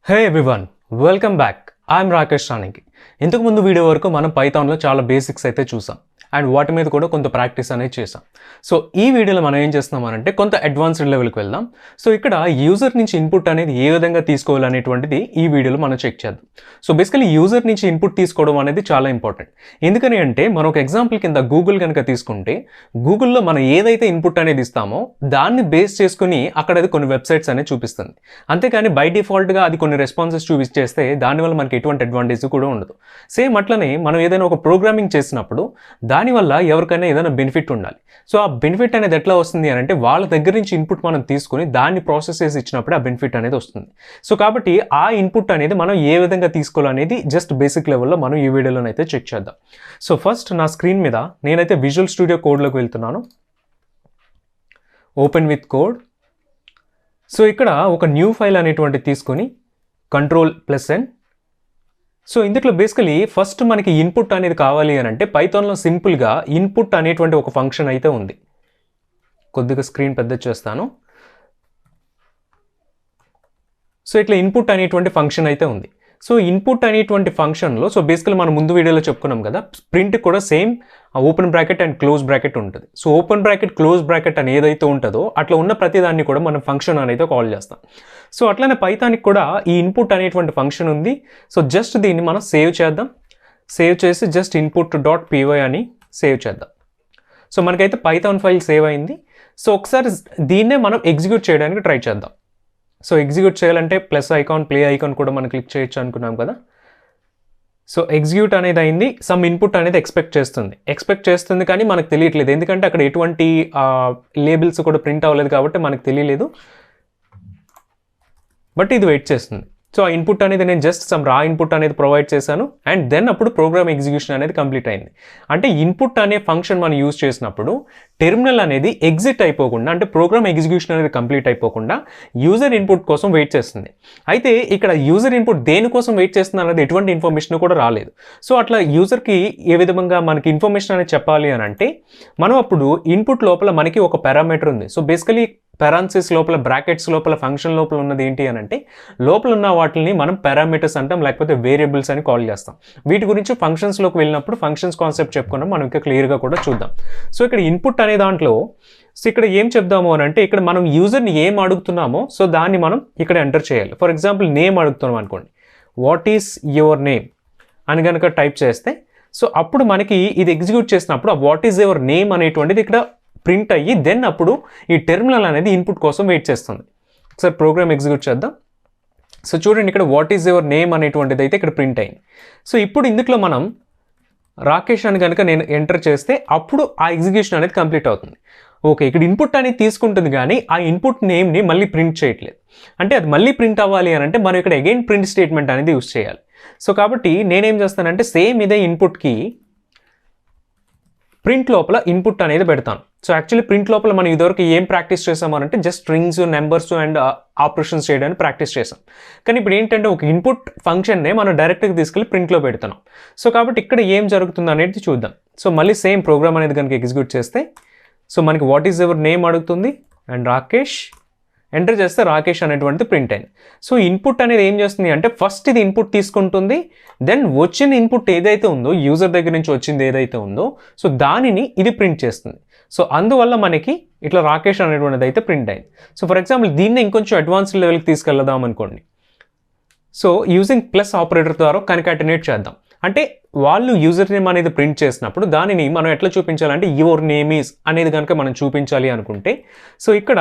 Hey everyone, welcome back. I'm rakeshtaninki. ఇంతకు ముందు video వరకు మనం పైథాన్లో చాలా బేసిక్స్ అయితే చూసాం అండ్ వాటి మీద కూడా కొంత ప్రాక్టీస్ అనేది చేసాం. సో ఈ వీడియోలో మనం ఏం చేస్తున్నామనంటే కొంత అడ్వాన్స్డ్ లెవెల్కి వెళ్దాం. సో ఇక్కడ యూజర్ నుంచి ఇన్పుట్ అనేది ఏ విధంగా తీసుకోవాలనేటువంటిది ఈ వీడియోలో మనం చెక్ చేద్దాం. సో బేసికలీ యూజర్ నుంచి ఇన్పుట్ తీసుకోవడం అనేది చాలా ఇంపార్టెంట్. ఎందుకని అంటే మనం ఒక ఎగ్జాంపుల్ కింద గూగుల్ కనుక తీసుకుంటే గూగుల్లో మనం ఏదైతే ఇన్పుట్ అనేది ఇస్తామో దాన్ని బేస్ చేసుకుని అక్కడ అది కొన్ని వెబ్సైట్స్ అనేది చూపిస్తుంది. అంతేకాని బై డిఫాల్ట్గా అది కొన్ని రెస్పాన్సెస్ చూపిస్తే దానివల్ల మనకి ఎటువంటి అడ్వాంటేజ్ కూడా ఉండదు. సేమ్ అట్లనే మనం ఏదైనా ఒక ప్రోగ్రామింగ్ చేసినప్పుడు దానివల్ల ఎవరికైనా ఏదైనా బెనిఫిట్ ఉండాలి. సో ఆ బెనిఫిట్ అనేది ఎట్లా వస్తుంది అని అంటే వాళ్ళ దగ్గర నుంచి ఇన్పుట్ మనం తీసుకుని దాన్ని ప్రాసెస్ చేసి ఇచ్చినప్పుడు ఆ బెనిఫిట్ అనేది వస్తుంది. సో కాబట్టి ఆ ఇన్పుట్ అనేది మనం ఏ విధంగా తీసుకోవాలనేది జస్ట్ బేసిక్ లెవెల్లో మనం ఈ వీడియోలోనైతే చెక్ చేద్దాం. సో ఫస్ట్ నా స్క్రీన్ మీద నేనైతే విజువల్ స్టూడియో కోడ్లోకి వెళ్తున్నాను. Open with code. సో ఇక్కడ ఒక న్యూ ఫైల్ అనేటువంటి తీసుకొని Ctrl+N. సో ఇందులో బేసికలీ ఫస్ట్ మనకి ఇన్పుట్ అనేది కావాలి అని అంటే పైథాన్లో సింపుల్గా ఇన్పుట్ అనేటువంటి ఒక ఫంక్షన్ అయితే ఉంది. కొద్దిగా స్క్రీన్ పెద్ద చేస్తాను. సో ఇట్లా ఇన్పుట్ అనేటువంటి ఫంక్షన్ అయితే ఉంది. సో ఇన్పుట్ అనేటువంటి ఫంక్షన్లో సో బేసికలీ మనం ముందు వీడియోలో చెప్పుకున్నాం కదా, ప్రింట్ కూడా same open bracket and close bracket ఉంటుంది. So open bracket close bracket అని ఏదైతే ఉంటుందో అట్లా ఉన్న ప్రతిదాన్ని కూడా మనం ఫంక్షన్ అనేది కాల్ చేస్తాం. సో అట్లనే పైథాన్కి కూడా ఈ ఇన్పుట్ అనేటువంటి ఫంక్షన్ ఉంది. సో జస్ట్ దీన్ని మనం సేవ్ చేద్దాం. సేవ్ చేసి జస్ట్ input.py అని సేవ్ చేద్దాం. సో మనకైతే పైథాన్ ఫైల్ సేవ్ అయింది. సో ఒకసారి దీన్నే మనం ఎగ్జిక్యూట్ చేయడానికి ట్రై చేద్దాం. సో ఎగ్జిక్యూట్ చేయాలంటే ప్లస్ ఐకాన్ ప్లే ఐకాన్ కూడా మనం క్లిక్ చేయొచ్చు అనుకున్నాం కదా. సో ఎగ్జిక్యూట్ అనేది అయింది. సమ్ ఇన్పుట్ అనేది ఎక్స్పెక్ట్ చేస్తుంది కానీ మనకు తెలియట్లేదు, ఎందుకంటే అక్కడ ఎటువంటి లేబుల్స్ కూడా ప్రింట్ అవ్వలేదు కాబట్టి మనకు తెలియలేదు. బట్ ఇది వెయిట్ చేస్తుంది. సో ఆ ఇన్పుట్ అనేది నేను జస్ట్ సమ్ రా ఇన్పుట్ అనేది ప్రొవైడ్ చేశాను అండ్ దెన్ అప్పుడు ప్రోగ్రామ్ ఎగ్జిక్యూషన్ అనేది కంప్లీట్ అయింది. అంటే ఇన్పుట్ అనే ఫంక్షన్ మనం యూజ్ చేసినప్పుడు టెర్మినల్ అనేది ఎగ్జిట్ అయిపోకుండా అంటే ప్రోగ్రామ్ ఎగ్జిక్యూషన్ అనేది కంప్లీట్ అయిపోకుండా యూజర్ ఇన్పుట్ కోసం వెయిట్ చేస్తుంది. అయితే ఇక్కడ యూజర్ ఇన్పుట్ దేనికోసం వెయిట్ చేస్తుంది అనేది ఎటువంటి ఇన్ఫర్మేషన్ కూడా రాలేదు. సో అట్లా యూజర్కి ఏ విధంగా మనకి ఇన్ఫర్మేషన్ అనేది చెప్పాలి అని అంటే మనం అప్పుడు ఇన్పుట్ లోపల మనకి ఒక పారామీటర్ ఉంది. సో బేసికలీ పెరాన్సిస్ లోపల బ్రాకెట్స్ లోపల ఫంక్షన్ లోపల ఉన్నది ఏంటి అని అంటే లోపల ఉన్న వాటిని మనం పారామీటర్స్ అంటాం, లేకపోతే వేరియబుల్స్ అని కాల్ చేస్తాం. వీటి గురించి ఫంక్షన్స్లోకి వెళ్ళినప్పుడు ఫంక్షన్స్ కాన్సెప్ట్ చెప్పుకున్నాం, మనం ఇంకా క్లియర్గా కూడా చూద్దాం. సో ఇక్కడ ఇన్పుట్ అనే దాంట్లో సో ఇక్కడ ఏం చెప్దాము అని అంటే ఇక్కడ మనం యూజర్ని ఏం అడుగుతున్నామో సో దాన్ని మనం ఇక్కడ ఎంటర్ చేయాలి. ఫర్ ఎగ్జాంపుల్ నేమ్ అడుగుతున్నాం అనుకోండి, వాట్ ఈస్ యువర్ నేమ్ అని కనుక టైప్ చేస్తే సో అప్పుడు మనకి ఇది ఎగ్జిక్యూట్ చేసినప్పుడు ఆ వాట్ ఈస్ యువర్ నేమ్ అనేటువంటిది ఇక్కడ ప్రింట్ అయ్యి దెన్ అప్పుడు ఈ టెర్మినల్ అనేది ఇన్పుట్ కోసం వెయిట్ చేస్తుంది. ఒకసారి ప్రోగ్రామ్ ఎగ్జిక్యూట్ చేద్దాం. సో చూడండి ఇక్కడ వాట్ ఈస్ యువర్ నేమ్ అనేటువంటిది అయితే ఇక్కడ ప్రింట్ అయింది. సో ఇప్పుడు ఇందులో మనం రాకేష్ అని కనుక నేను ఎంటర్ చేస్తే అప్పుడు ఆ ఎగ్జిక్యూషన్ అనేది కంప్లీట్ అవుతుంది. ఓకే, ఇక్కడ ఇన్పుట్ అనేది తీసుకుంటుంది కానీ ఆ ఇన్పుట్ నేమ్ని మళ్ళీ ప్రింట్ చేయట్లేదు. అంటే అది మళ్ళీ ప్రింట్ అవ్వాలి అని అంటే మనం ఇక్కడ అగైన్ ప్రింట్ స్టేట్మెంట్ అనేది యూజ్ చేయాలి. సో కాబట్టి నేనేం చేస్తానంటే సేమ్ ఇదే ఇన్పుట్కి ప్రింట్ లోపల ఇన్పుట్ అనేది పెడతాను. సో యాక్చువల్లీ ప్రింట్ లోపల మనం ఇదివరకు ఏం ప్రాక్టీస్ చేసామనంటే just strings numbers and operations చేయడానికి ప్రాక్టీస్ చేసాం. కానీ ఇప్పుడు ఏంటంటే ఒక ఇన్పుట్ ఫంక్షన్నే మనం డైరెక్ట్గా తీసుకెళ్ళి ప్రింట్లో పెడుతున్నాం. సో కాబట్టి ఇక్కడ ఏం జరుగుతుంది అనేది చూద్దాం. సో మళ్ళీ సేమ్ ప్రోగ్రామ్ అనేది కనుక ఎగ్జిక్యూట్ చేస్తే సో మనకి వాట్ ఈస్ యువర్ నేమ్ అడుగుతుంది అండ్ రాకేష్ ఎంటర్ చేస్తే రాకేష్ అనేటువంటిది ప్రింట్ అయింది. సో ఇన్పుట్ అనేది ఏం చేస్తుంది అంటే ఫస్ట్ ఇది ఇన్పుట్ తీసుకుంటుంది, దెన్ వచ్చిన ఇన్పుట్ ఏదైతే ఉందో యూజర్ దగ్గర నుంచి వచ్చింది ఏదైతే ఉందో సో దానిని ఇది ప్రింట్ చేస్తుంది. సో అందువల్ల మనకి ఇట్లా రాకేష్ అనేటువంటిది అయితే ప్రింట్ అయింది. సో ఫర్ ఎగ్జాంపుల్ దీన్ని ఇంకొంచెం అడ్వాన్స్డ్ లెవెల్కి తీసుకెళ్దాం అనుకోండి. సో యూజింగ్ ప్లస్ ఆపరేటర్ ద్వారా కన్కాటినేట్ చేద్దాం. అంటే వాళ్ళు యూజర్ నేమ్ అనేది ప్రింట్ చేసినప్పుడు దానిని మనం ఎట్లా చూపించాలంటే యువర్ నేమ్ ఈజ్ అనేది కనుక మనం చూపించాలి అనుకుంటే సో ఇక్కడ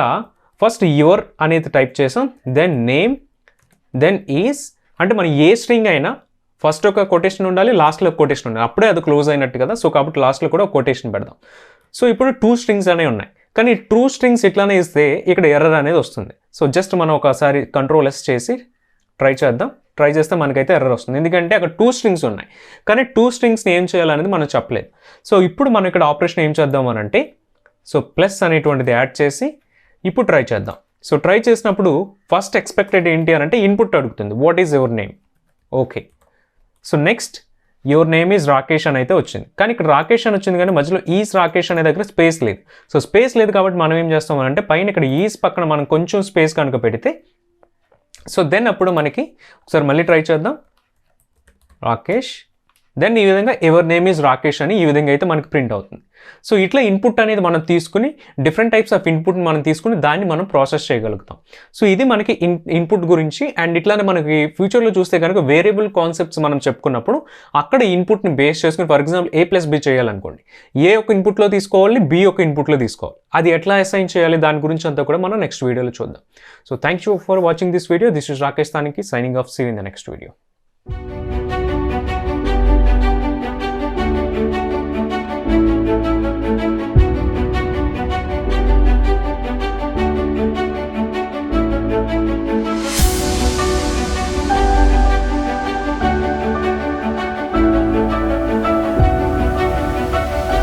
ఫస్ట్ యువర్ అనేది టైప్ చేసాం, దెన్ నేమ్, దెన్ ఈజ్. అంటే మనం ఏ స్ట్రింగ్ అయినా ఫస్ట్ ఒక కొటేషన్ ఉండాలి, లాస్ట్లో ఒక కొటేషన్ ఉండాలి, అప్పుడే అది క్లోజ్ అయినట్టు కదా. సో కాబట్టి లాస్ట్లో కూడా ఒక కొటేషన్ పెడదాం. సో ఇప్పుడు 2 స్ట్రింగ్స్ అనేవి ఉన్నాయి, కానీ 2 స్ట్రింగ్స్ ఇట్లానే ఇస్తే ఇక్కడ ఎర్రర్ అనేది వస్తుంది. సో జస్ట్ మనం ఒకసారి Ctrl+S చేసి ట్రై చేద్దాం. ట్రై చేస్తే మనకైతే ఎర్రర్ వస్తుంది, ఎందుకంటే అక్కడ 2 స్ట్రింగ్స్ ఉన్నాయి కానీ 2 స్ట్రింగ్స్ని ఏం చేయాలనేది మనం చెప్పలేదు. సో ఇప్పుడు మనం ఇక్కడ ఆపరేషన్ ఏం చేద్దాం అని అంటే సో ప్లస్ అనేటువంటిది యాడ్ చేసి ఇప్పుడు ట్రై చేద్దాం. సో ట్రై చేసినప్పుడు ఫస్ట్ ఎక్స్పెక్టెడ్ ఏంటి అని అంటే ఇన్పుట్ అడుగుతుంది, what is your name. Okay, so next your name is Rakesh అని అయితే వచ్చింది, కానీ ఇక్కడ రాకేష్ అని వచ్చింది కానీ మధ్యలో ఈజ్ రాకేష్ అనే దగ్గర స్పేస్ లేదు. సో స్పేస్ లేదు కాబట్టి మనం ఏం చేస్తాం అంటే పైన ఇక్కడ ఈజ్ పక్కన మనం కొంచెం స్పేస్ కనుక పెడితే సో దెన్ అప్పుడు మనకి ఒకసారి మళ్ళీ ట్రై చేద్దాం, రాకేష్, దెన్ ఈ విధంగా ఎవర్ నేమ్ ఈజ్ రాకేష్ అని ఈ విధంగా అయితే మనకి ప్రింట్ అవుతుంది. సో ఇట్లా ఇన్పుట్ అనేది మనం తీసుకుని డిఫరెంట్ టైప్స్ ఆఫ్ ఇన్పుట్ మనం తీసుకుని దాన్ని మనం ప్రాసెస్ చేయగలుగుతాం. సో ఇది మనకి ఇన్పుట్ గురించి. అండ్ ఇట్లానే మనకి ఫ్యూచర్లో చూస్తే కనుక వేరియబుల్ కాన్సెప్ట్స్ మనం చెప్పుకున్నప్పుడు అక్కడ ఇన్పుట్ని బేస్ చేసుకుని ఫర్ ఎగ్జాంపుల్ A+B చేయాలనుకోండి, ఏ ఒక ఇన్పుట్లో తీసుకోవాలి, B ఒక ఇన్పుట్లో తీసుకోవాలి, అది ఎట్లా అసైన్ చేయాలి దాని గురించి అంతా కూడా మనం నెక్స్ట్ వీడియోలో చూద్దాం. So thank you for watching this video. This is Rakesh తానికి signing off. See you in the next video.